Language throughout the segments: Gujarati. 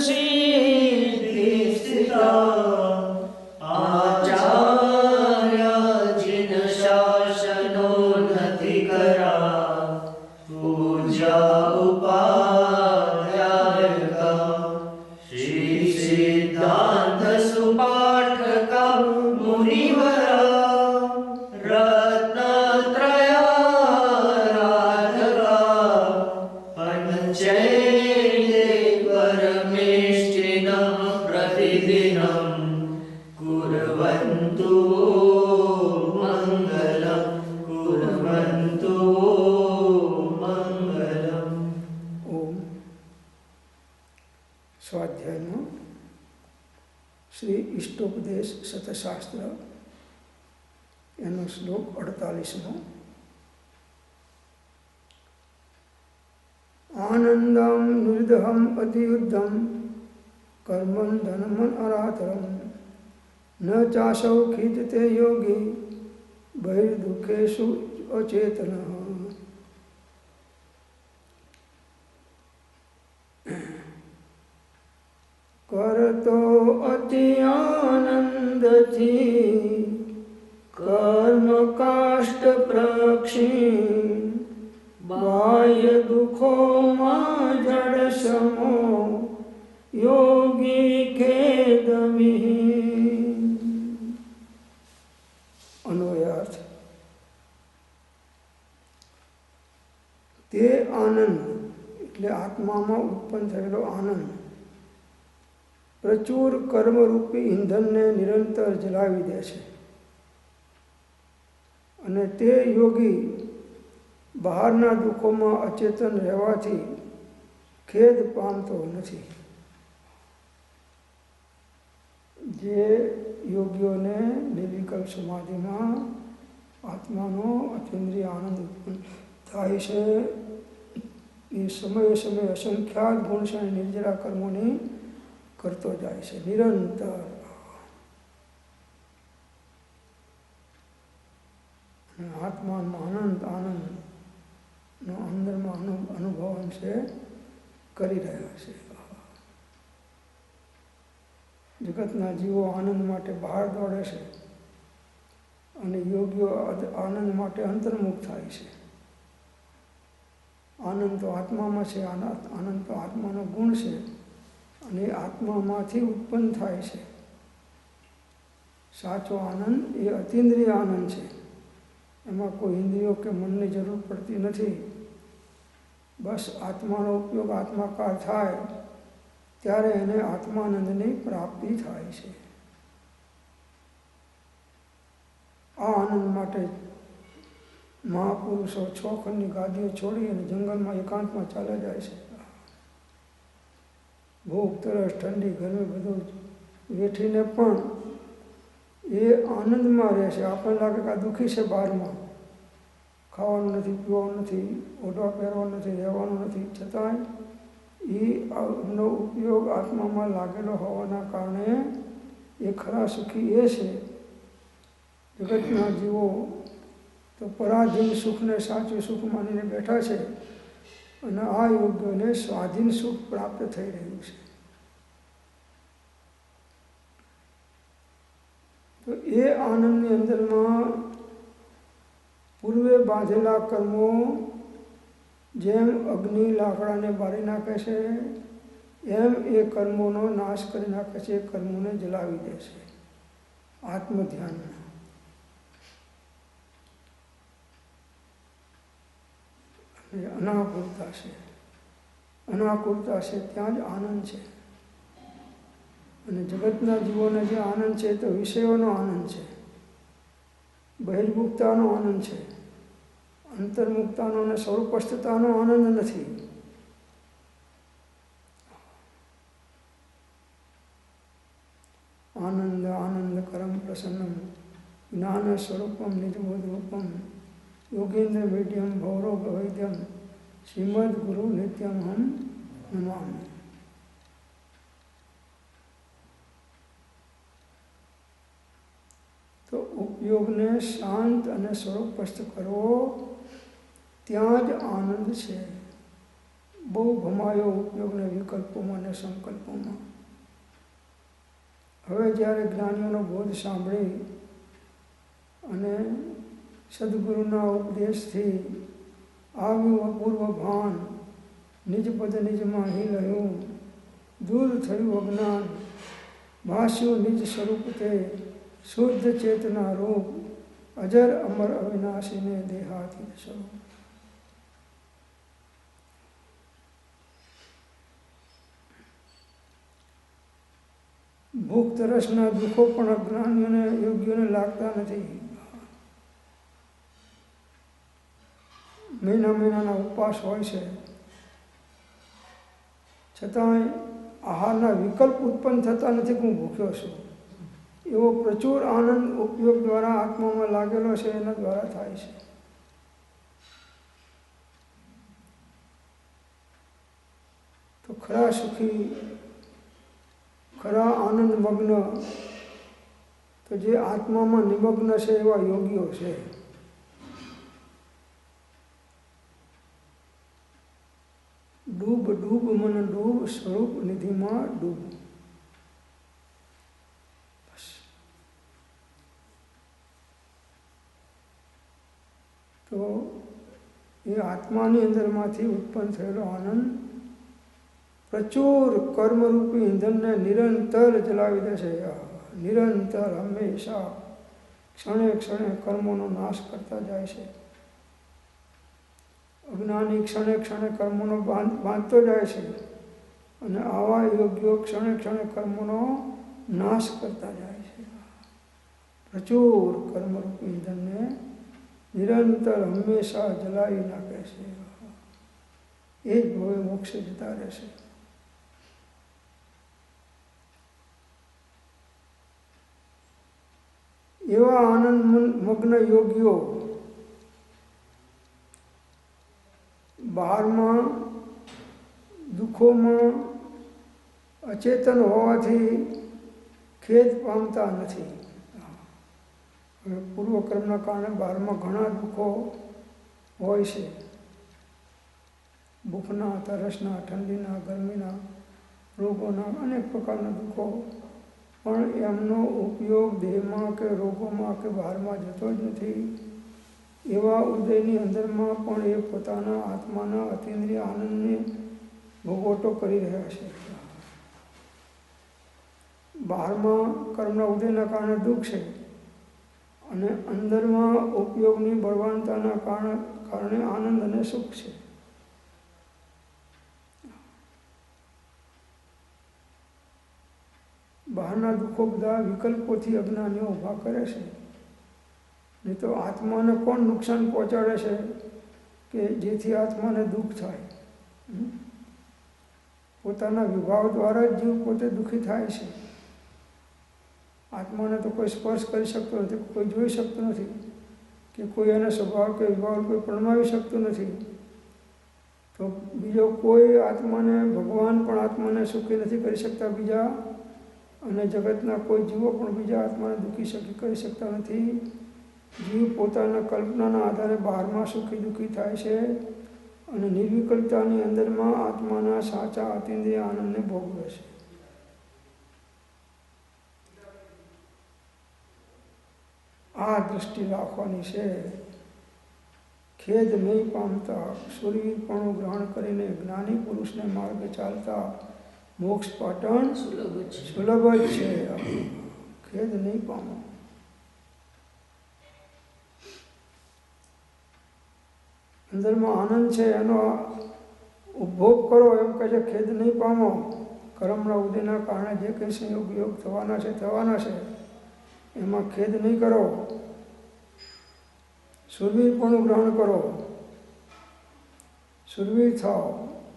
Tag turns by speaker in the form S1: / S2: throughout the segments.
S1: सिद्धि स्थिता आचार्य जिन शासनोन्नति करा पूजा उपाध्याय का श्री सिद्धांत सुपाठका मुनिवरा रत्नत्रयाराधका पंचैते परमेष्टिनः प्रतिदिनं कुर्वन्तु मंगलं कुर्वन्तु मंगलम्।
S2: ओम। स्वाध्याय श्री इष्टोपदेश शतशास्त्र एनो श्लोक 48मो। आनंदम निर्दहम अतियुद्धम कर्मं धनमन अरातरम न चाशौ खीदते योगी बहिर्दुखेषु अचेतनः। करतो अति आनंद थी कर्म काष्ट प्रक्षीण बाह्य दुखो मां जड़ समो योगी खेद विहीन। अन्वयार्थ ते आनंद એટલે આત્મામાં ઉત્પન્ન થયેલો આનંદ પ્રચુર કર્મરૂપી ઈંધણને નિરંતર જલાવી દે છે અને તે યોગી બહારના દુઃખોમાં અચેતન રહેવાથી ખેદ પામતો નથી। જે યોગીઓને નિર્વિકલ્પ સમાધિમાં આત્માનો અતિન્દ્રિય આનંદ ઉત્પન્ન થાય છે એ સમયે સમયે અસંખ્યાત ગુણશાળી નિર્જરા કર્મોની करतो जाए से निरंतर। आत्मा में आनंद आनंद नो अंदर में अनुभव से करी रहा है। जगतना जीवो आनंद माटे बहार दौड़े से अने योगीओ आनंद माटे अंतर्मुख थाय छे। आनंद तो आत्मा में छे, आनंद तो आत्मा नो गुण छे અને આત્મામાંથી ઉત્પન્ન થાય છે। સાચો આનંદ એ અતિન્દ્રિય આનંદ છે, એમાં કોઈ ઇન્દ્રિયો કે મનની જરૂર પડતી નથી। બસ આત્માનો ઉપયોગ આત્માકાર થાય ત્યારે એને આત્માનંદની પ્રાપ્તિ થાય છે। આ આનંદ માટે મહાપુરુષો 6 ખંડની ગાદીઓ છોડી અને જંગલમાં એકાંતમાં ચાલ્યા જાય છે। भूख तरस ठंडी गर्मी बधु वेठीने पण ए आनंद में रहे। आपने लगे कि दुखी से बार में खावानुं नथी, पीवानुं नथी, ओढवा पहेरवानुं नथी, रहेवानुं नथी, छतांय एनो उपयोग आत्मा में लागेलो होवाना कारणे ए खरा सुखी ए छे। जगतना जीवो तो पराधीन सुख ने साचुं सुख मानीने बैठा छे અને આ યોગ્યને સ્વાધીન સુખ પ્રાપ્ત થઈ રહ્યું છે। તો એ આનંદની અંદરમાં પૂર્વે બાંધેલા કર્મો જેમ અગ્નિ લાકડાને બાળી નાખે છે એમ એ કર્મોનો નાશ કરી નાખે છે, કર્મોને જલાવી દે છે આત્મધ્યાનમાં। अनाकुलता से त्यां ज आनंद है। जगतना जीवोने जे आनंद है तो विषयोनो आनंद है, बहिर्मुक्तानो आनंद है, अंतर्मुक्तानो ने स्वरूपस्थतानो आनंद नहीं। आनंद आनंद करम प्रसन्नम ज्ञान स्वरूपम निजबोध रूपम योगेन्द्र मीडियम भौरोग वैद्यम श्रीमद गुरु नित्यम हम नमामि। तो उपयोग ने शांत अने स्वरूपस्थ करो त्याज आनंद छे। બહુ ભમાયો ઉપયોગને વિકલ્પોમાં ને સંકલ્પોમાં. હવે જ્યારે જ્ઞાનીઓનો બોધ સાંભળી અને સદગુરુના ઉપદેશથી આવ્યું અપૂર્વ ભાન, નિજ પદ નિજમાં હી લયું, દૂર થયું અજ્ઞાન, ભાસ્યું નિજ સ્વરૂપ તે, શુદ્ધ ચેતના રૂપ, અજર અમર અવિનાશીને દેહાતીત સ્વરૂપ. ભૂખ તરસના દુઃખો પણ અજ્ઞાનીઓને યોગ્યોને લાગતા નથી. મહિનાના ઉપવાસ હોય છે, છતાંય આહારના વિકલ્પ ઉત્પન્ન થતા નથી કે હું ભૂખ્યો છું. એવો પ્રચુર આનંદ ઉપયોગ દ્વારા આત્મામાં લાગેલો છે, એના દ્વારા થાય છે. તો ખરા સુખી, ખરા આનંદ મગ્ન, તો જે આત્મામાં નિમગ્ન છે એવા યોગીઓ છે. ડૂબ ડૂબ મન ડૂબ, સ્વરૂપ નિધિમાં ડૂબ. બસ. તો એ આત્માની અંદરમાંથી ઉત્પન્ન થયેલો આનંદ પ્રચુર કર્મરૂપી ઈંધણને નિરંતર જલાવી દે છે. નિરંતર, હંમેશા, ક્ષણે ક્ષણે કર્મોનો નાશ કરતા જાય છે. અજ્ઞાની ક્ષણે ક્ષણે કર્મોનો બાંધતો જાય છે, અને આવા યોગ્યો ક્ષણે ક્ષણે કર્મોનો નાશ કરતા જાય છે. પ્રચુર કર્મરૂપી ઈંધણને નિરંતર હંમેશા જલાવી નાખે છે. એ જ ભવે મોક્ષે જતા રહેશે. એવા આનંદ મગ્ન યોગીઓ બહારમાં દુઃખોમાં અચેતન હોવાથી ખેદ પામતા નથી. પૂર્વકર્મના કારણે બહારમાં ઘણા દુઃખો હોય છે. ભૂખના, તરસના, ઠંડીના, ગરમીના, રોગોના, અનેક પ્રકારના દુઃખો, પણ એમનો ઉપયોગ દેહમાં કે રોગોમાં કે બહારમાં જતો જ નથી. એવા ઉદયની અંદરમાં પણ એ પોતાના આત્માના અતિન્દ્રિય આનંદને ભોગવટો કરી રહ્યા છે. બહારમાં કર્મના ઉદયના કારણે દુઃખ છે, અને અંદરમાં ઉપયોગની બળવાનતાના કારણે આનંદ અને સુખ છે. બહારના દુઃખો બધા વિકલ્પોથી અજ્ઞાનીઓ ઊભા કરે છે. નહીં તો આત્માને કોણ નુકસાન પહોંચાડે છે કે જેથી આત્માને દુઃખ થાય? પોતાના વિભાવ દ્વારા જ જીવ પોતે દુઃખી થાય છે. આત્માને તો કોઈ સ્પર્શ કરી શકતો નથી, કોઈ જોઈ શકતું નથી, કે કોઈ એના સ્વભાવ કે વિભાવ કોઈ પરમાવી શકતું નથી. તો બીજો કોઈ આત્માને, ભગવાન પણ આત્માને સુખી નથી કરી શકતા બીજા, અને જગતના કોઈ જીવો પણ બીજા આત્માને દુઃખી કરી શકતા નથી. જીવ પોતાના કલ્પનાના આધારે બહારમાં સુખી દુઃખી થાય છે, અને નિર્વિકલ્પતાની અંદરમાં આત્માના સાચા અતિન્દ્રિય આનંદને ભોગવે છે. આ દૃષ્ટિ રાખવાની છે. ખેદ નહીં પામતા, શૂરવીરપણું ગ્રહણ કરીને જ્ઞાની પુરુષને માર્ગે ચાલતા મોક્ષ પાટણ સુલભ જ છે. ખેદ નહીં પામો. અંદરમાં આનંદ છે એનો ઉપભોગ કરો, એમ કહે છે. ખેદ નહીં પામો. કર્મના ઉદયના કારણે જે કંઈ સંયોગ યોગ થવાના છે, એમાં ખેદ નહીં કરો. શૂરવીરપણું ગ્રહણ કરો. શૂરવીર થાઓ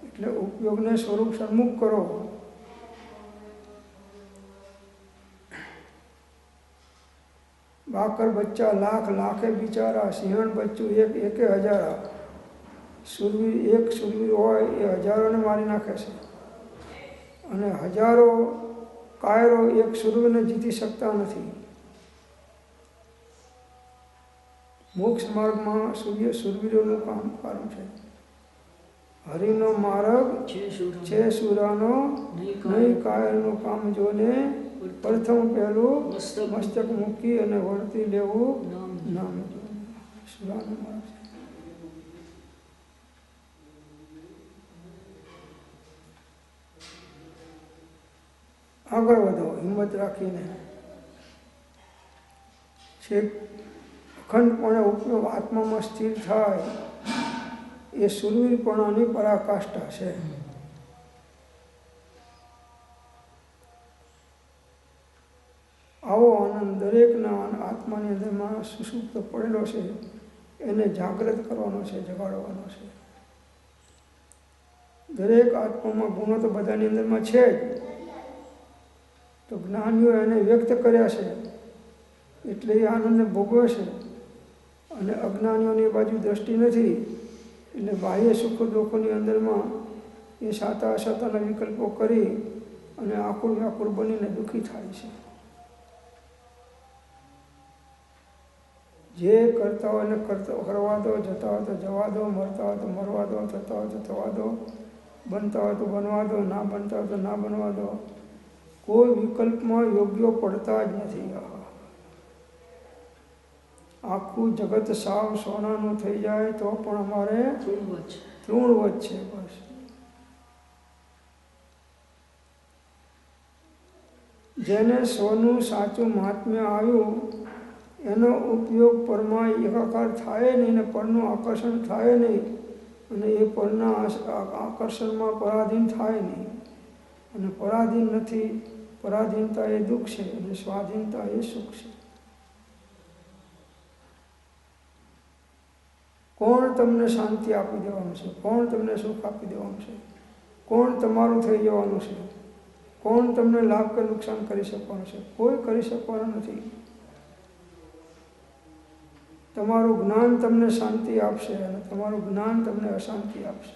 S2: એટલે ઉપયોગને સ્વરૂપ સન્મુખ કરો. બાકર બચ્ચા લાખ, લાખે બિચારા, સિંહણ બચ્ચું એક, એકે હજારા. શૂરવીર, એક શૂરવીર હોય એ હજારોને મારી નાખે છે, અને હજારો કાયરો એક શૂરવીરને જીતી શકતા નથી. મોક્ષ માર્ગમાં શૂરવીરોનું કામ છે. હરિનો માર્ગ
S1: છે સુર
S2: છે સુરાનો, નહીં કાયરનું કામ જોને, પ્રથમ પહેલું મસ્તક મૂકી અને વર્તી લેવું નામ જોને. સુરાનો માર્ગ છે. આગળ વધો હિંમત રાખીને. છેક અખંડપણે ઉપયોગ આત્મામાં સ્થિર થાય એ શૂરવીરપણાની પરાકાષ્ઠા છે. આવો આનંદ દરેકના આત્માની અંદરમાં સુષુપ્ત પડેલો છે, એને જાગૃત કરવાનો છે, જગાડવાનો છે. દરેક આત્મામાં ગુણો તો બધાની અંદરમાં છે જ, તો જ્ઞાનીઓ એને વ્યક્ત કર્યા છે એટલે એ આનંદને ભોગવે છે, અને અજ્ઞાનીઓની બાજુ દ્રષ્ટિ નથી એટલે બાહ્ય સુખ દુઃખોની અંદરમાં એ સાતા અસાતાના વિકલ્પો કરી અને આકુળ વ્યાકુળ બનીને દુઃખી થાય છે. જે કરતા હોય એને કરવા દો, જતા હોય તો જવા દો, મરતા હોય તો મરવા દો, થતા હોય તો થવા દો, બનતા હોય તો બનવા દો, ના બનતા હોય તો ના બનવા દો. કોઈ વિકલ્પમાં યોગ્ય પડતા જ નથી. આખું જગત સાવ સોનાનું થઈ જાય તો પણ અમારે તૃણવત છે. બસ જેને સોનું સાચું મહાત્મ્ય આવ્યું એનો ઉપયોગ પરમાં એકાકાર થાય નહીં ને પરનું આકર્ષણ થાય નહીં, અને એ પરના આકર્ષણમાં પરાધીન થાય નહીં. અને પરાધીન નથી, પરાધીનતા એ દુઃખ છે અને સ્વાધીનતા એ સુખ છે. કોણ તમને શાંતિ આપી દેવાનું છે? કોણ તમને સુખ આપી દેવાનું છે? કોણ તમારું થઈ જવાનું છે? કોણ તમને લાભ કે નુકસાન કરી શકવાનું છે? કોઈ કરી શકવાનું નથી. તમારું જ્ઞાન તમને શાંતિ આપશે અને તમારું જ્ઞાન તમને અશાંતિ આપશે.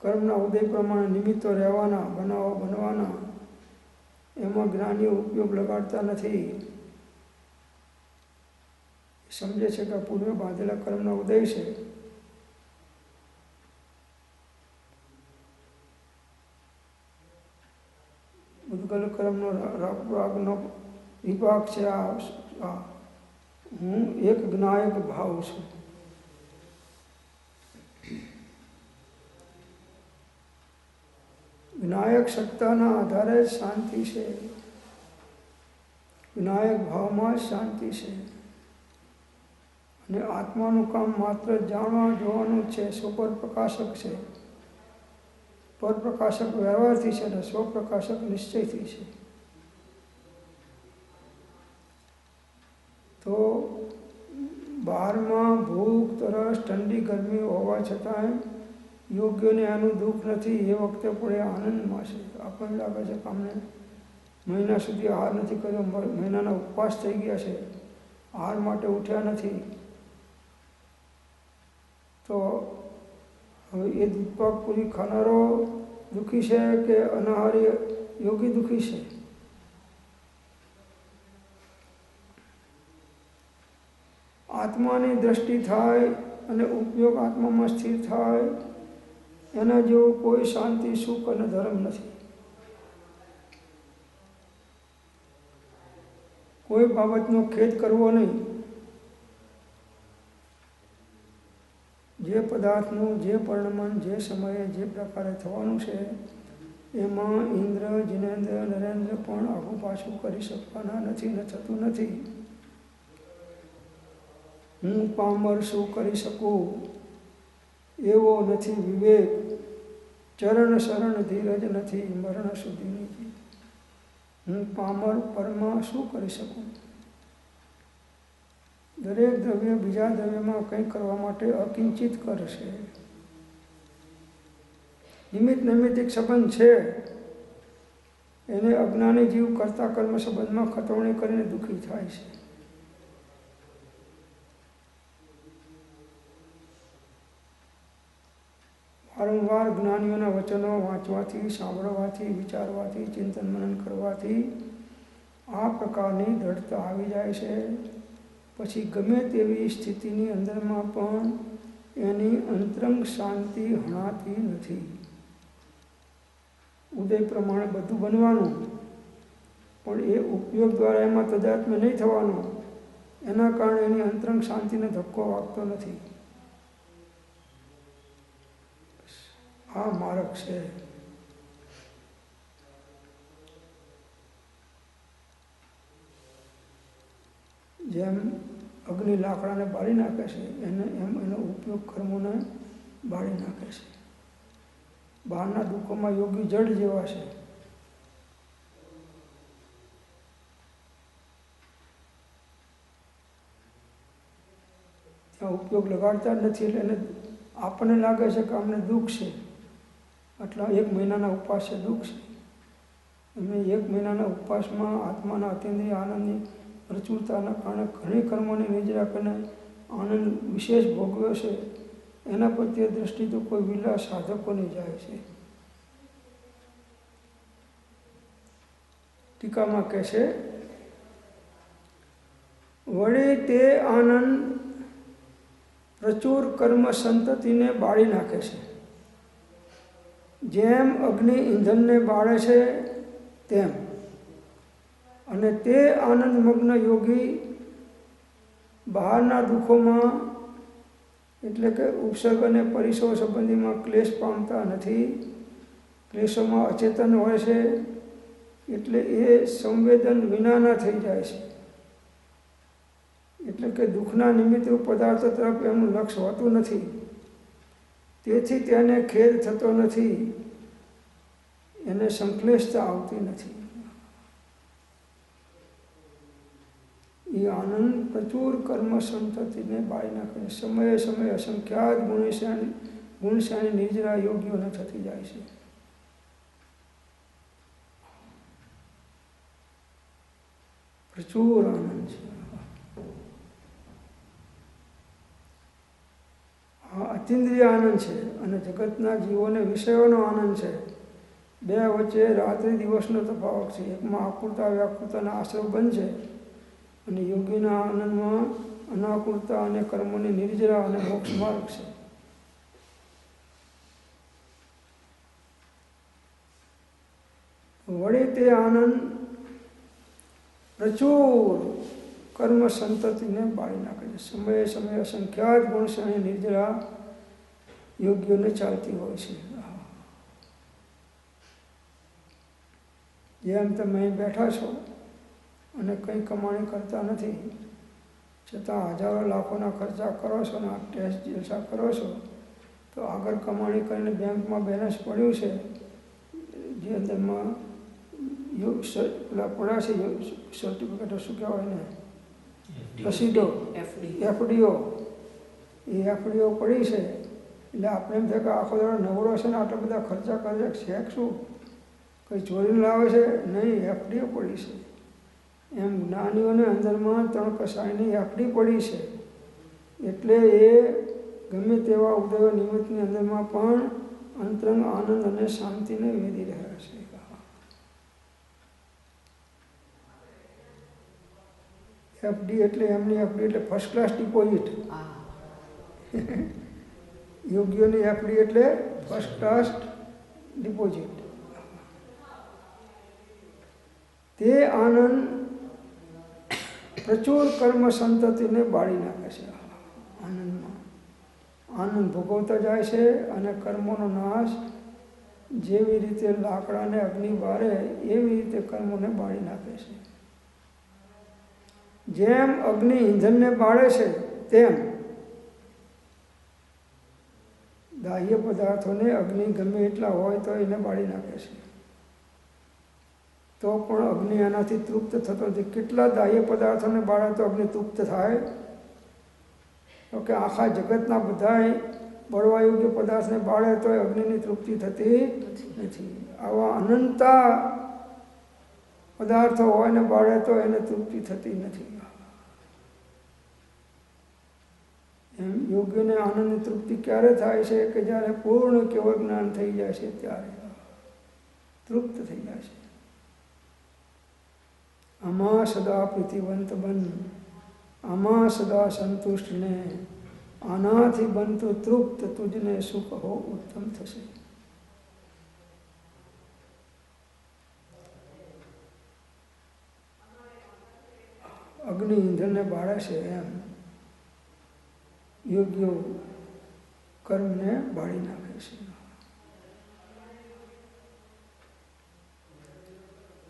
S2: કર્મના ઉદય પ્રમાણે નિમિત્તો રહેવાના, બનાવો બનવાના, એમાં જ્ઞાનીઓ ઉપયોગ લગાડતા નથી. સમજે છે કે પૂર્વે બાંધેલા કર્મના ઉદય છે. ઉદ્ગલ કર્મનો રાગનો વિભાગ છે. આ હું એક જ્ઞાયક ભાવ છું. જ્ઞાયક સત્તાના આધારે જ શાંતિ છે. જ્ઞાયક ભાવમાં જ શાંતિ છે. અને આત્માનું કામ માત્ર જાણવા જોવાનું છે. સ્વપર પ્રકાશક છે. પરપ્રકાશક વ્યવહારથી છે અને સ્વપ્રકાશક નિશ્ચયથી છે. તો બહારમાં ભૂખ, તરસ, ઠંડી, ગરમી હોવા છતાંય યોગ્યને આનું દુઃખ નથી. એ વખતે પણ એ આનંદમાં છે. આપણને લાગે છે કે અમને મહિના સુધી આહાર નથી કર્યો, મહિનાના ઉપવાસ થઈ ગયા છે, આહાર માટે ઉઠ્યા નથી, તો હવે એ દૂધપાક પૂરી ખાનારો દુઃખી છે કે અનાહારી યોગી દુઃખી છે? આત્માની દ્રષ્ટિ થાય અને ઉપયોગ આત્મામાં સ્થિર થાય એના જેવું કોઈ શાંતિ, સુખ અને ધર્મ નથી. કોઈ બાબતનો ખેદ કરવો નહીં. જે પદાર્થનું જે પરિણામ જે સમયે જે પ્રકારે થવાનું છે એમાં ઇન્દ્ર, જિનેન્દ્ર, નરેન્દ્ર પણ આગું પાછું કરી શકવાના નથી ને થતું નથી. હું પામર શું કરી શકું એવો નથી વિવેક. ચરણ શરણ ધીરજ નથી મરણ સુધીની. હું પામર પરમાં શું કરી શકું? દરેક દ્રવ્ય બીજા દ્રવ્યમાં કંઈ કરવા માટે અકિંચિત કરશે. નિમિત્ત નૈમિત્તિક સંબંધ છે એને અજ્ઞાની જીવ કરતા કર્મ સંબંધમાં ખતવણી કરીને દુઃખી થાય છે. વારંવાર જ્ઞાનીઓના વચનો વાંચવાથી, સાંભળવાથી, વિચારવાથી, ચિંતન મનન કરવાથી આ પ્રકારની દ્રઢતા આવી જાય છે. પછી ગમે તેવી સ્થિતિની અંદરમાં પણ એની અંતરંગ શાંતિ હણાતી નથી. ઉદય પ્રમાણે બધું બનવાનું, પણ એ ઉપયોગ દ્વારા એમાં તદાત્મ્ય નહીં થવાનો, એના કારણે એની અંતરંગ શાંતિને ધક્કો વાગતો નથી. આ માર્ગ છે. જેમ અગ્નિ લાકડાને બાળી નાખે છે, એમ એનો ઉપયોગ કર્મોને બાળી નાખે છે. બહારના દુઃખોમાં યોગી જડ જેવા છે. ત્યાં ઉપયોગ લગાડતા જ નથી, એટલે એને આપણને લાગે છે કે અમને દુઃખ છે, આટલા 1 મહિનાના ઉપવાસ છે, દુઃખ છે. એમને 1 મહિનાના ઉપવાસમાં આત્માના અતિન્દ્રિય આનંદની પ્રચુરતાના કારણે ઘણી કર્મોની નિર્જરા કરીને આનંદ વિશેષ ભોગવ્યો છે. એના પ્રત્યે દ્રષ્ટિ તો કોઈ વિલાસ સાધકોની જાય છે. ટીકામાં કહે છે, વળી તે આનંદ પ્રચુર કર્મ સંતતિને બાળી નાખે છે. જેમ અગ્નિ ઈંધણને બાળે છે તેમ. અને તે આનંદમગ્ન યોગી બહારના દુઃખોમાં, એટલે કે ઉપસર્ગ અને પરિસર સંબંધીમાં ક્લેશ પામતા નથી. ક્લેશોમાં અચેતન હોય છે, એટલે એ સંવેદન વિનાના થઈ જાય છે. એટલે કે દુઃખના નિમિત્તરૂપ પદાર્થો તરફ એમનું લક્ષ્ય હોતું નથી. તેથી તેને ખેદ થતો નથી, એને સંક્લેશતા આવતી નથી. એ આનંદ પ્રચુર કર્મ સંતતિને બાળી નાખે. સમયે સમયે અસંખ્યાત ગુણશાળી નિર્જરા યોગીઓને થતી જાય છે. પ્રચુર આનંદ છે. આ અતિન્દ્રિય આનંદ છે અને જગતના જીવોને વિષયોનો આનંદ છે. બે વચ્ચે રાત્રિ દિવસનો તફાવત છે. એકમાં આકુરતા વ્યાકુરતાના આશ્રવ બંધ છે, અને યોગીના આનંદમાં અનાકુરતા અને કર્મોની નિર્જરા અને મોક્ષ માર્ગ છે. વળી તે આનંદ પ્રચુર કર્મ સંતતિને બાળી નાખે છે. સમયે સમયે અસંખ્યાત ગુણશાળી નિર્જરા યોગીઓને ચાલતી હોય છે. જેમ તમે અહીં બેઠા છો અને કંઈ કમાણી કરતા નથી, છતાં હજારો લાખોના ખર્ચા કરો છો અને આ ટેસ્ટ જલસા કરો છો, તો આગળ કમાણી કરીને બેંકમાં બેલેન્સ પડ્યું છે, જે અંદરમાં પેલા પડ્યા છે સર્ટિફિકેટો, શું કહેવાય ને, રસીદો, એફડીઓ, એ એફડીઓ પડી છે. એટલે આપણે એમ થાય કે આખો દાડો નવરો છે ને આટલા બધા ખર્ચા કરે છે, શું કંઈ ચોરીને લાવે છે? નહીં, એફડીઓ પડી છે. એમ જ્ઞાનીઓને અંદરમાં 3 કસાયની એફડી પડી છે. એટલે એ ગમે તેવા ઉદય નિમિત્તની અંદરમાં પણ અંતરંગ આનંદ અને શાંતિને વેદી રહ્યા છે. એફડી એટલે એમની એફડી એટલે ફર્સ્ટ ક્લાસ ડિપોઝિટ. યોગીઓની એફડી એટલે ફર્સ્ટ ક્લાસ ડિપોઝિટ. તે આનંદ પ્રચુર કર્મ સંતતિને બાળી નાખે છે. આનંદમાં આનંદ ભોગવતા જાય છે, અને કર્મોનો નાશ જેવી રીતે લાકડાને અગ્નિ બાળે એવી રીતે કર્મોને બાળી નાખે છે. જેમ અગ્નિ ઈંધણને બાળે છે તેમ બાહ્ય પદાર્થોને અગ્નિ ગમે એટલા હોય તો એને બાળી નાખે છે. તો પણ અગ્નિ એનાથી તૃપ્ત થતો નથી. કેટલા બાહ્ય પદાર્થોને બાળે તો અગ્નિ તૃપ્ત થાય? તો કે આખા જગતના બધાય બળવા યોગ્ય પદાર્થને બાળે તો અગ્નિની તૃપ્તિ થતી નથી. આવા અનંતા પદાર્થો હોય ને બાળે તો એને તૃપ્તિ થતી નથી. એમ યોગ્યને આનંદની તૃપ્તિ ક્યારે થાય છે? કે જ્યારે પૂર્ણ કેવળ જ્ઞાન થઈ જાય છે, ત્યારે તૃપ્ત થઈ જાય છે. આમાં સદા પ્રીતિવંત બન. આમાં સદા સંતુષ્ટ ને આનાથી બનતું તૃપ્ત તુજને સુખ હો ઉત્તમ થશે. અગ્નિ ઇંધણને બાળે છે એમ યોગ્ય કર્મને બાળી નાખે છે.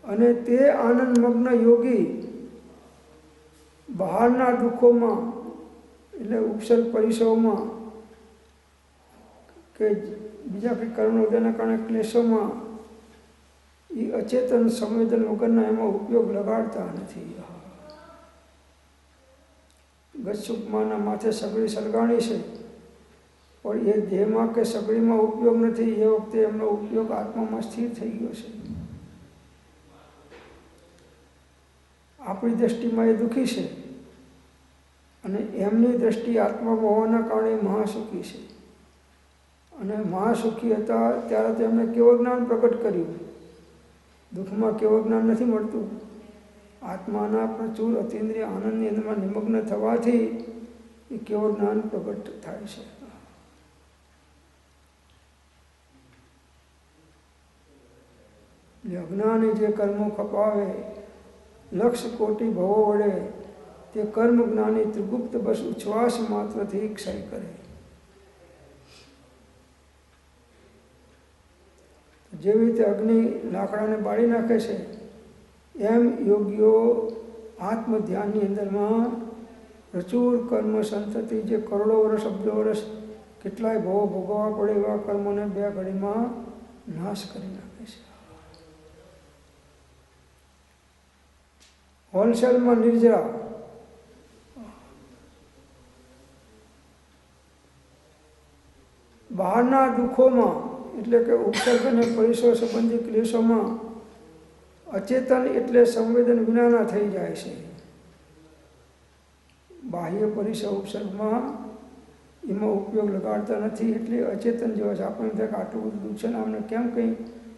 S2: અને તે આનંદમગ્ન યોગી બહારના દુઃખોમાં એટલે ઉપસર્ગ પરિસરોમાં કે બીજા કંઈ કર્મોદયના કારણે ક્લેશોમાં એ અચેતન સંવેદન વગરના એમાં ઉપયોગ લગાડતા નથી. ગચ્છુકમાના માથે સગડી સળગાણી છે પણ એ દેહમાં કે સગડીમાં ઉપયોગ નથી. એ વખતે એમનો ઉપયોગ આત્મામાં સ્થિર થઈ ગયો છે. આપણી દ્રષ્ટિમાં એ દુઃખી છે અને એમની દ્રષ્ટિ આત્મામાં હોવાના કારણે મહાસુખી છે. અને મહાસુખી હતા ત્યારે તો એમણે કેવું જ્ઞાન પ્રગટ કર્યું. દુઃખમાં કેવું જ્ઞાન નથી મળતું. આત્માના પ્રચુર અતિન્દ્રિય આનંદની અંદરમાં નિમગ્ન થવાથી એ કેવું જ્ઞાન પ્રગટ થાય છે. અજ્ઞાની જે કર્મો ખપાવે લક્ષ કોટી ભવો વડે તે કર્મ જ્ઞાની ત્રિગુપ્ત બસ ઉચ્છ્વાસ માત્રથી ક્ષય કરે. જેવી રીતે અગ્નિ લાકડાને બાળી નાખે છે એમ યોગીઓ આત્મ ધ્યાનની અંદરમાં પ્રચુર કર્મ સંતતિ જે કરોડો વર્ષ અબજો વર્ષ કેટલાય ભવો ભોગવવા પડે એવા કર્મોને 2 ઘડીમાં નાશ કરી નાખે છે. હોલસેલમાં નિર્જરા બહારના દુઃખોમાં એટલે કે ઉપસર્ગ અને પરિસર સંબંધી ક્લેશોમાં અચેતન એટલે સંવેદન વિનાના થઈ જાય છે. બાહ્ય પરિસર ઉપસર્ગમાં એમાં ઉપયોગ લગાડતા નથી એટલે અચેતન જેવા છે. આપણને થાય કે આટલું બધું દુઃખ છે ને અમને કેમ કંઈ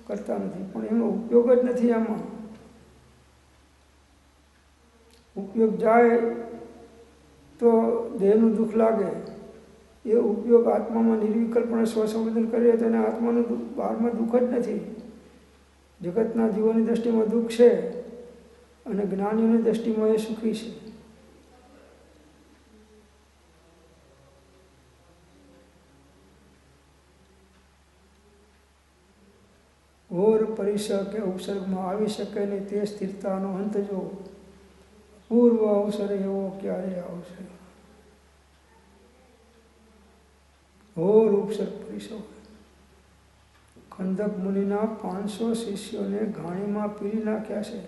S2: કરતા નથી પણ એનો ઉપયોગ જ નથી. આમાં ઉપયોગ જાય તો દેહનું દુઃખ લાગે. એ ઉપયોગ આત્મામાં નિર્વિકલ્પણે સ્વસંવેદન કરીએ તો એને આત્માનું બહારમાં દુઃખ જ નથી. જગતના જીવોની દ્રષ્ટિમાં દુઃખ છે અને જ્ઞાનીઓની દ્રષ્ટિમાં એ સુખી છે. ઘોર પરિસર કે ઉપસર્ગમાં આવી શકે નહીં તે સ્થિરતાનો અંત જો પૂર્વ અવસર એવો ક્યારે આવશે. ઘોર ઉપસર્ગ પરિસર ખંડક મુનિના 500 શિષ્યોને ઘાણીમાં પીરી નાખ્યા છે.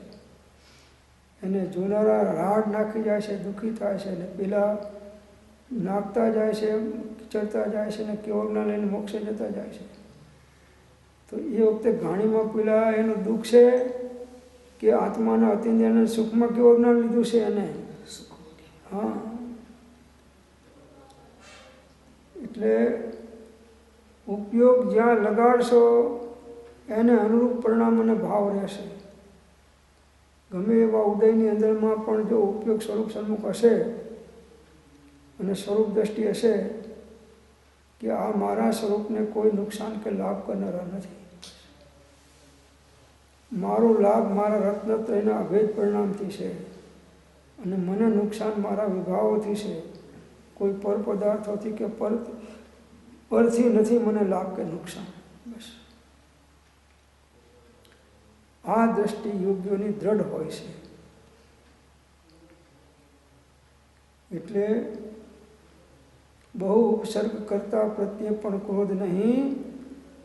S2: એને જોનારા રાડ નાખી જાય છે, દુઃખી થાય છે અને પેલા નાખતા જાય છે, ચડતા જાય છે અને કેવળના લઈને મોક્ષે જતા જાય છે. તો એ વખતે ઘાણીમાં પેલા એનું દુઃખ છે કે આત્માના અતિન્દ્રિયના સુખમાં કેવું જ્ઞાન લીધું છે એને. હા, એટલે ઉપયોગ જ્યાં લગાડશો એને અનુરૂપ પરિણામ અને ભાવ રહેશે. ગમે એવા ઉદયની અંદરમાં પણ જો ઉપયોગ સ્વરૂપ સન્મુખ હશે અને સ્વરૂપ દ્રષ્ટિ હશે કે આ મારા સ્વરૂપને કોઈ નુકસાન કે લાભ કરનારા નથી, મારો લાભ મારા રત્નત્રયના અભેદ પરિણામથી છે અને મને નુકસાન મારા વિભાવોથી છે, કોઈ પર પદાર્થોથી કે પરથી નથી મને લાભ કે નુકસાન. બસ આ દ્રષ્ટિ યોગ્યોની દ્રઢ હોય છે. એટલે બહુ ઉપસર્ગ કરતા પ્રત્યે પણ ક્રોધ નહીં.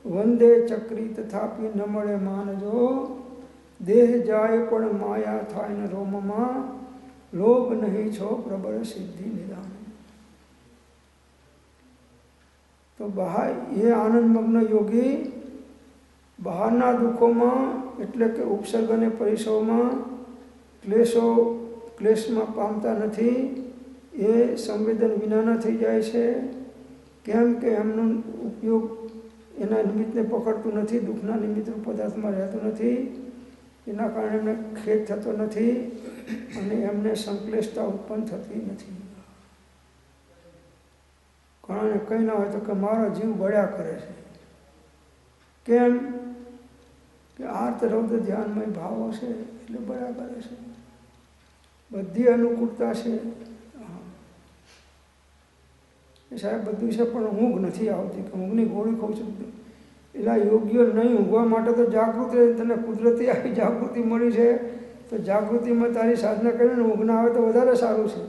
S2: વંદે ચક્રી તથાપી ન મળે માનજો, દેહ જાય પણ માયા થાય ને રોમમાં, લોભ નહીં છો પ્રબળ સિદ્ધિ નિદાન. તો બહાર એ આનંદમગ્ન યોગી બહારના દુઃખોમાં એટલે કે ઉપસર્ગ અને પરિસરોમાં ક્લેશમાં પામતા નથી. એ સંવેદન વિનાના થઈ જાય છે. કેમ કે એમનો ઉપયોગ એના નિમિત્તને પકડતું નથી, દુઃખના નિમિત્ત પદાર્થમાં રહેતું નથી. એના કારણે એમને ખેદ થતો નથી અને એમને સંકલેશતા ઉત્પન્ન થતી નથી. ઘણાને કંઈ ના હોય તો કે મારો જીવ બળ્યા કરે છે. કેમ કે આર્ત રૌદ્ર ધ્યાનમય ભાવો છે એટલે બળ્યા કરે છે. બધી અનુકૂળતા છે. એ સાહેબ બધું છે પણ ઊંઘ નથી આવતી કે ઊંઘની ગોળી ખાઉં છું. એટલે યોગ્ય નહીં ઊંઘવા માટે તો જાગૃત રહે. તને કુદરતી આવી જાગૃતિ મળી છે તો જાગૃતિમાં તારી સાધના કરીને ઊંઘ ના આવે તો વધારે સારું છે.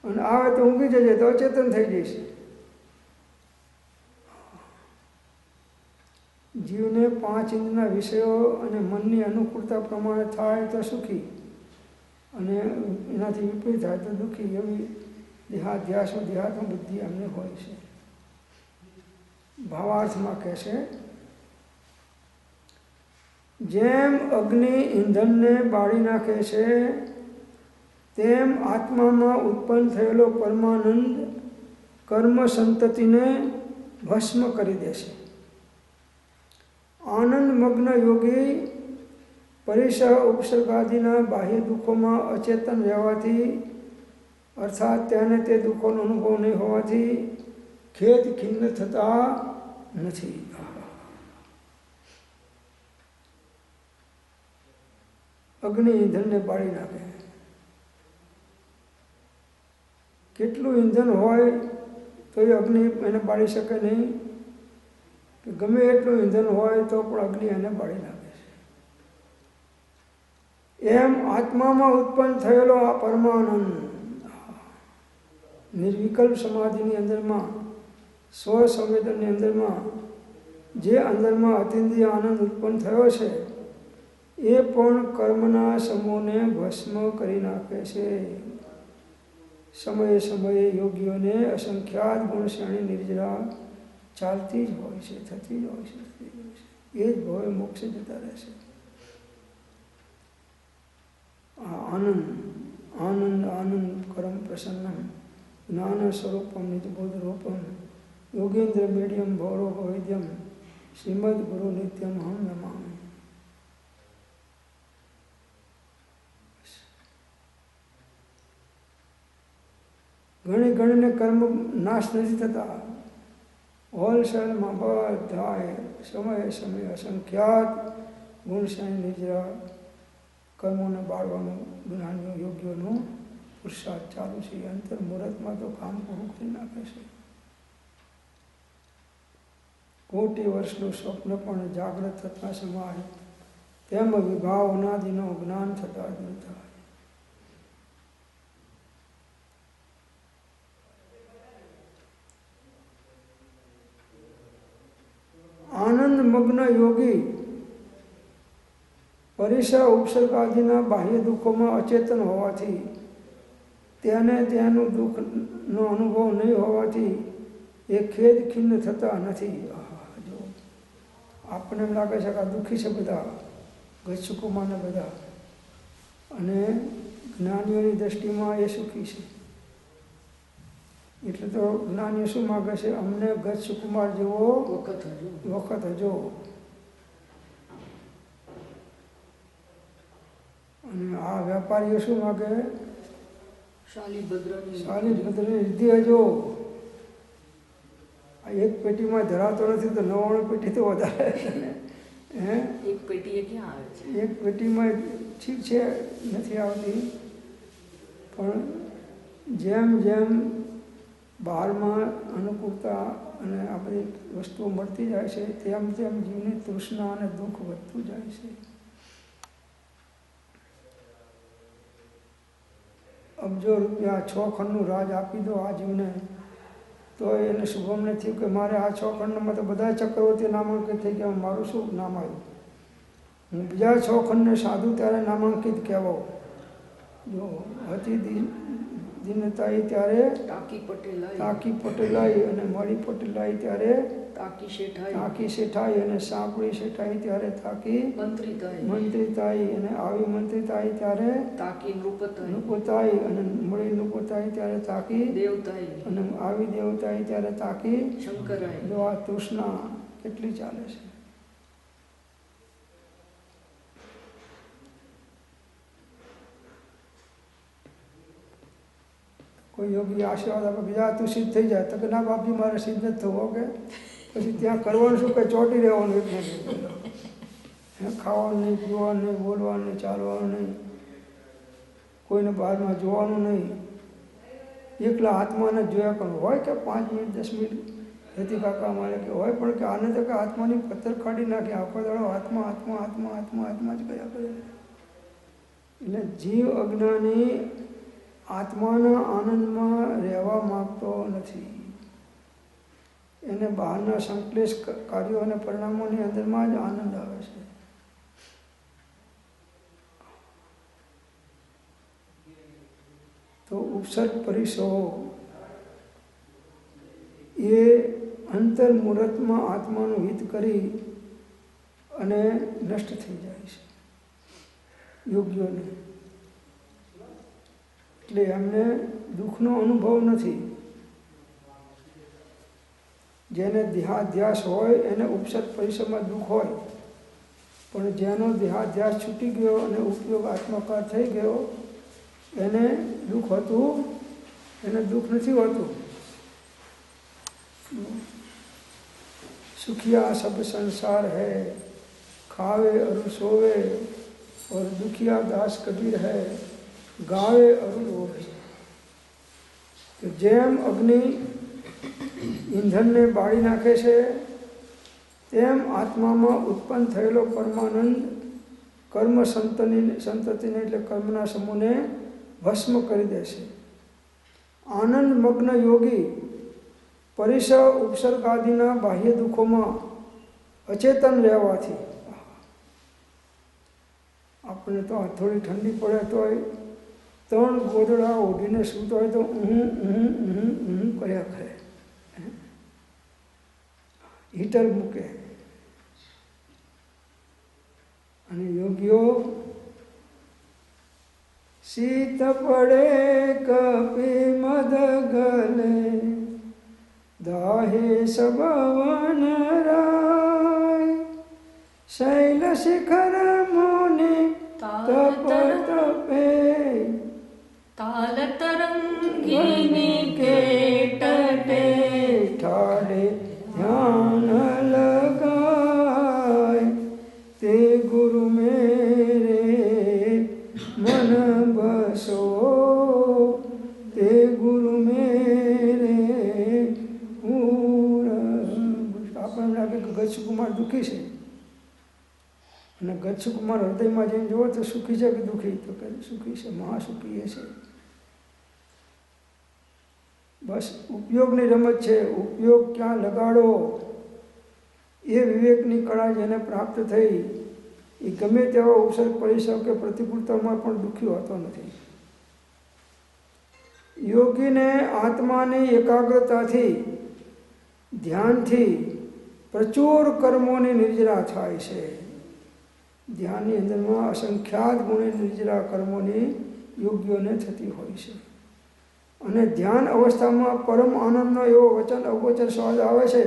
S2: અને આવે તો ઊંઘી જજે તો અચેતન થઈ જઈશ. જીવને 5 ઇન્દ્રના વિષયો અને મનની અનુકૂળતા પ્રમાણે થાય તો સુખી અને એનાથી વિપરીત થાય તો દુઃખી. એવી દેહાત્મ બુદ્ધિ અમને હોય છે. ભાવાર્થમાં કહે છે, જેમ અગ્નિ ઈંધણને બાળી નાખે છે તેમ આત્મામાં ઉત્પન્ન થયેલો પરમાનંદ કર્મ સંતતિને ભસ્મ કરી દેશે. આનંદમગ્ન યોગી પરિસહ ઉપસર્ગાદિના બાહ્ય દુઃખોમાં અચેતન રહેવાથી અર્થાત તેને તે દુઃખોનો અનુભવ નહીં હોવાથી ખેદ ખિન્ન થતા નથી. અગ્નિ ઈંધણને બાળી નાખે. કેટલું ઈંધણ હોય તો એ અગ્નિ એને બાળી શકે નહીં, કે ગમે એટલું ઈંધણ હોય તો પણ અગ્નિ એને બાળી નાખે છે. એમ આત્મામાં ઉત્પન્ન થયેલો આ પરમાનંદ નિર્વિકલ્પ સમાધિની અંદરમાં સ્વસંવેદનની અંદરમાં જે અંદરમાં અતિન્દ્રિય આનંદ ઉત્પન્ન થયો છે એ પણ કર્મના સમૂહને ભસ્મ કરી નાખે છે. સમયે સમયે યોગીઓને અસંખ્યાત ગુણ શ્રેણી નિર્જરા ચાલતી જ હોય છે, થતી જ હોય છે. એ જ ભવે મોક્ષે જતા રહેશે. આનંદ આનંદ આનંદ કરમ પ્રસન્નમ જ્ઞાન સ્વરૂપમ નિજબોધ રૂપમ યોગેન્દ્ર મેડિયમ ભૌરોગ વૈદ્યમ શ્રીમદ ગુરુ નિત્યમ હમ નમામિ. ઘણી ઘણીને કર્મ નાશ નથી થતા. હોલસેલમાં બધાએ સમયે સમયે અસંખ્યાત ગુણશ્રેણી નિજરા કર્મોને બાળવાનું જ્ઞાનીઓ યોગ્યોનું પુરુષાર્થ ચાલુ છે. અંતર મુહૂર્તમાં તો કામ પૂરું કરી નાખે છે. કોટી વર્ષનું સ્વપ્ન પણ જાગ્રત થતા સમાય તેમ વિભાવ અનાદિનો જ્ઞાન થતા જ ન થાય. આનંદ મગ્ન યોગી પરિસહ ઉપસર્ગાદિના બાહ્ય દુઃખોમાં અચેતન હોવાથી તેને તેનું દુઃખનો અનુભવ નહીં હોવાથી એ ખેદ ખિન્ન થતા નથી. જો આપણને એમ લાગે છે કે આ દુઃખી છે બધા, ગચ્છકુમારને બધા, અને જ્ઞાનીઓની દ્રષ્ટિમાં એ સુખી છે. એટલે તો જ્ઞાનીઓ શું માગે છે? અમને ગચ્છકુમાર જેવો વખત હજો. અને આ વેપારીઓ શું માગે? શાલીભદ્રની રીતિ હજો. આ એક પેટીમાં ધરાતો નથી તો 99 પેટી તો વધારે છે ને.
S3: એક પેટી ક્યાં આવે છે?
S2: એક પેટીમાં ઠીક છે નથી આવતી, પણ જેમ જેમ બહારમાં અનુકૂળતા અને આ બધી વસ્તુઓ મળતી જાય છે તેમ તેમ જીવની તૃષ્ણા અને દુઃખ વધતું જાય છે. અબજો રૂપિયા 6 ખંડનું રાજ આપી દો આ જીવને તો એને શુભમને થયું કે મારે આ 6 ખંડમાં તો બધા ચક્રવર્તી નામાંકિત થઈ ગયા, મારું શું નામ આવ્યું? હું બીજા 6 ખંડને સાધુ ત્યારે નામાંકિત કહેવો. જો હતી દીનતાઈ ત્યારે
S3: તાકી
S2: પટેલાઈ અને મળી પટેલાઈ ત્યારે
S3: તાકી
S2: શેઠાઈ અને સાંપડી શેઠાઈ ત્યારે તાકી મંત્રીતાઈ અને આવી મંત્રીતાઈ ત્યારે
S3: તાકી
S2: નૃપતાઈ અને મળી નૃપતાઈ ત્યારે તાકી
S3: દેવતાઈ
S2: અને આવી દેવતાઈ ત્યારે તાકી
S3: શંકરાઈ.
S2: જો આ તૃષ્ણા કેટલી ચાલે છે. કોઈ યોગી આશીર્વાદ આપે કે જા તું સિદ્ધ થઈ જાય, તો કે ના બાપજી મારે સિદ્ધ નથી થવું કે પછી ત્યાં કરવાનું શું કે ચોંટી રહેવાનું એટલે ખાવાનું નહીં, પીવાનું નહીં, બોલવાનું નહીં, ચાલવાનું નહીં, કોઈને બહારમાં જોવાનું નહીં, એકલા આત્માને જોયા કરવું. હોય કે 5 મિનિટ 10 મિનિટ રતિ કાકા મારે કે હોય, પણ કે આને તો કે આત્માની પથ્થર કાઢી નાખે, આખો દાડો આત્મા આત્મા આત્મા આત્મા આત્મા જ કર્યા કરે. એટલે જીવ અજ્ઞાની આત્માના આનંદમાં રહેવા માગતો નથી. એને બહારના સંશ્લેષ કાર્યો અને પરિણામોની અંદરમાં જ આનંદ આવે છે. તો ઉપસર્ગ પરિસરો એ અંતર્મુહૂર્તમાં આત્માનું હિત કરી અને નષ્ટ થઈ જાય છે યોગ્યોને. એટલે એમને દુઃખનો અનુભવ નથી. જેને દેહાધ્યાસ હોય એને ઉપસર્ગ પરિસરમાં દુઃખ હોય, પણ જેનો દેહાધ્યાસ છૂટી ગયો અને ઉપયોગ આત્માકાર થઈ ગયો એને દુઃખ હતું, એને દુઃખ નથી હોતું. सुखिया सब संसार है, खावे अरु सोवे, और दुखिया दास कबीर है, गावे अरु रोवे. तो जेम अग्नि ઈંધણને બાળી નાખે છે તેમ આત્મામાં ઉત્પન્ન થયેલો પરમાનંદ કર્મ સંતતિને એટલે કર્મના સમૂહને ભસ્મ કરી દે છે. આનંદ મગ્ન યોગી પરિસ ઉપસર્ગાદિના બાહ્ય દુઃખોમાં અચેતન રહેવાથી, આપણે તો થોડી ઠંડી પડે તોય 3 ગોદડા ઓઢીને સૂતો હોય તો કર્યા કરે, હીટર મૂકે. અને યોગીઓ શીત પડે કપી મદ ગલે, દાહે સબવન રાય, શૈલ શિખર મુનિ તપ તપે,
S3: તાલ તરંગીની કે તટે,
S2: ઠાડે ધ્યાન लगाए, ते गुरु मेरे मन बसो, ते गुरु मेरे આપણને લાગે કે ગચ્છકુમાર દુઃખી છે, અને ગચ્છકુમાર હૃદયમાં જઈને જુઓ તો સુખી છે કે દુઃખી, તો કે સુખી છે, મહાસુખી છે. બસ ઉપયોગની રમત છે. ઉપયોગ ક્યાં લગાડો એ વિવેકની કળા જેને પ્રાપ્ત થઈ એ ગમે તેવા ઉપસર્ગ પરિસર કે પ્રતિકૂળતામાં પણ દુઃખી હોતો નથી. યોગીને આત્માની એકાગ્રતાથી ધ્યાનથી પ્રચુર કર્મોની નિર્જરા થાય છે. ધ્યાનની અંદરમાં અસંખ્યાત ગુણે નિર્જરા કર્મોની યોગીઓને થતી હોય છે. અને ધ્યાન અવસ્થામાં પરમ આનંદનો એવો વચન અગોચર સ્વાદ આવે છે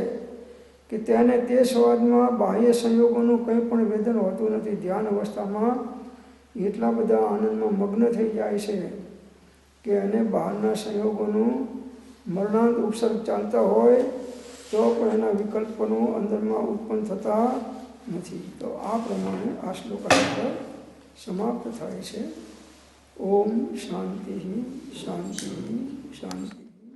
S2: કે તેને તે સ્વાદમાં બાહ્ય સંયોગોનું કંઈ પણ વેદન હોતું નથી. ધ્યાન અવસ્થામાં એટલા બધા આનંદમાં મગ્ન થઈ જાય છે કે એને બહારના સંયોગોનું મરણાંત ઉપસર્ગ ચાલતા હોય તો પણ એના વિકલ્પોનું અંદરમાં ઉત્પન્ન થતા નથી. તો આ પ્રમાણે આ શ્લોકાંત સમાપ્ત થાય છે. ઓમ શાંતિ શાંતિ શાંતિ.